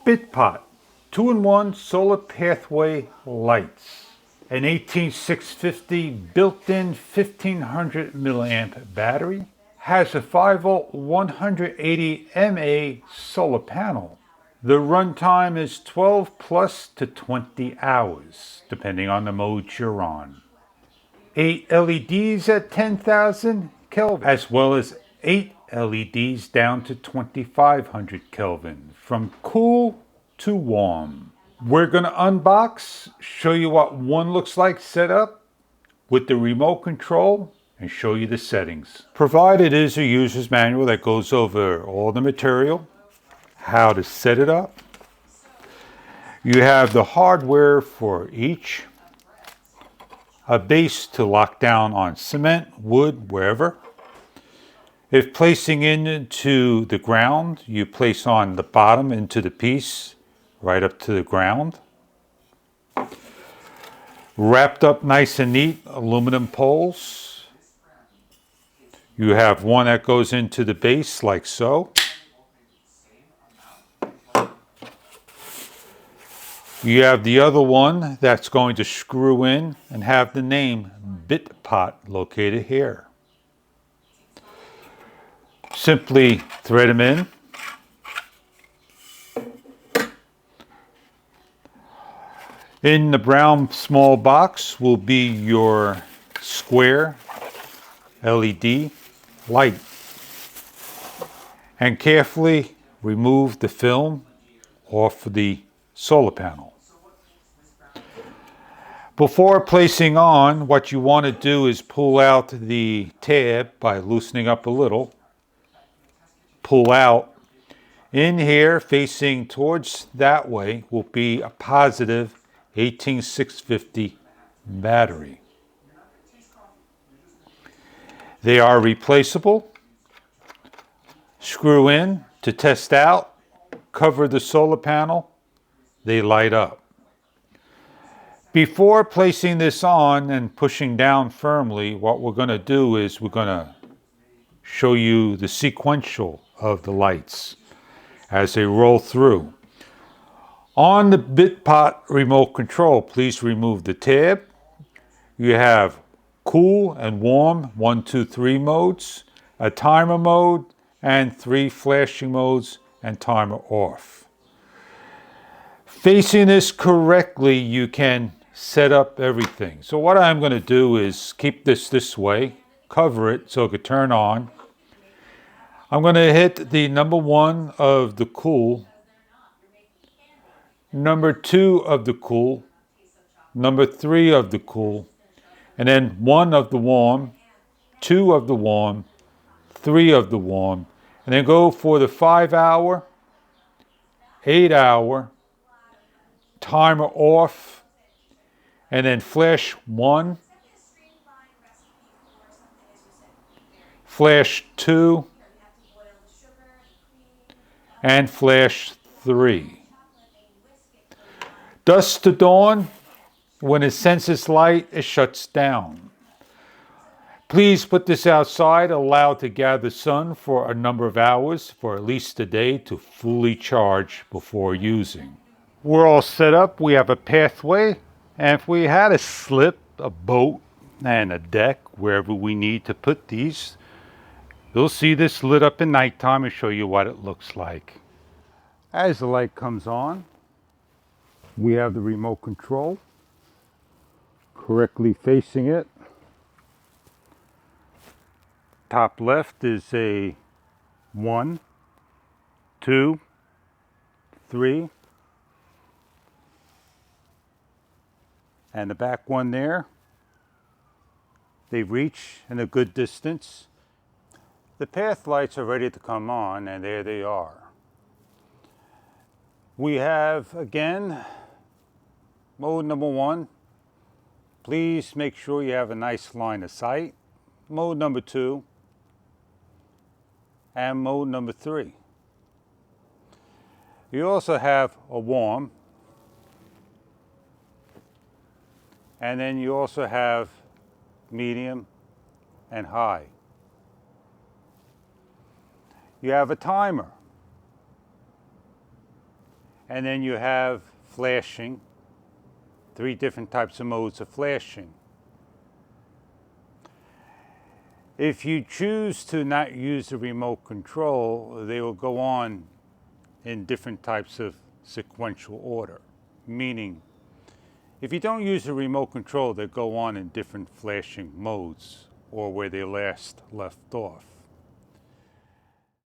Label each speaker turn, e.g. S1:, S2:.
S1: BITPOTT 2-in-1 solar pathway lights. An 18650 built-in 1500 milliamp battery. Has a 5-volt 180 mAh solar panel. The runtime is 12 plus to 20 hours, depending on the mode you're on. 8 LEDs at 10,000 Kelvin, as well as 8 LEDs down to 2500 Kelvin, from cool to warm. We're going to unbox, show you what one looks like set up with the remote control, and show you the settings. Provided is a user's manual that goes over all the material, how to set it up. You have the hardware for each, a base to lock down on cement, wood, wherever. If placing into the ground, you place on the bottom into the piece, right up to the ground. Wrapped up nice and neat, aluminum poles. You have one that goes into the base like so. You have the other one that's going to screw in and have the name BITPOTT located here. Simply thread them in. In the brown small box will be your square LED light. And carefully remove the film off the solar panel. Before placing on, what you want to do is pull out the tab by loosening up a little. Pull out. In here, facing towards that way, will be a positive 18650 battery. They are replaceable. Screw in to test out. Cover the solar panel. They light up. Before placing this on and pushing down firmly, what we're going to do is we're going to show you the sequential of the lights as they roll through. On the BITPOTT remote control, please remove the tab. You have cool and warm 1, 2, 3 modes, a timer mode, and 3 flashing modes and timer off. Facing this correctly, you can set up everything. So what I'm going to do is keep this way, cover it so it could turn on. I'm going to hit the number 1 of the cool, number 2 of the cool, number 3 of the cool, and then 1 of the warm, 2 of the warm, 3 of the warm, and then go for the 5-hour, 8-hour, timer off, and then flash 1, flash 2, and flash 3. Dusk to dawn, when it senses light, it shuts down. Please put this outside, allow it to gather sun for a number of hours, for at least a day, to fully charge before using. We're all set up. We have a pathway, and if we had a slip, a boat, and a deck, wherever we need to put these, you'll see this lit up in nighttime and show you what it looks like. As the light comes on, we have the remote control correctly facing it. Top left is a 1, 2, 3, and the back one there. They reach in a good distance. The path lights are ready to come on, and there they are. We have, again, mode number 1. Please make sure you have a nice line of sight. Mode number 2. And mode number 3. You also have a warm. And then you also have medium and high. You have a timer. And then you have flashing, 3 different types of modes of flashing. If you choose to not use the remote control, they will go on in different types of sequential order. Meaning, if you don't use the remote control, they go on in different flashing modes or where they last left off.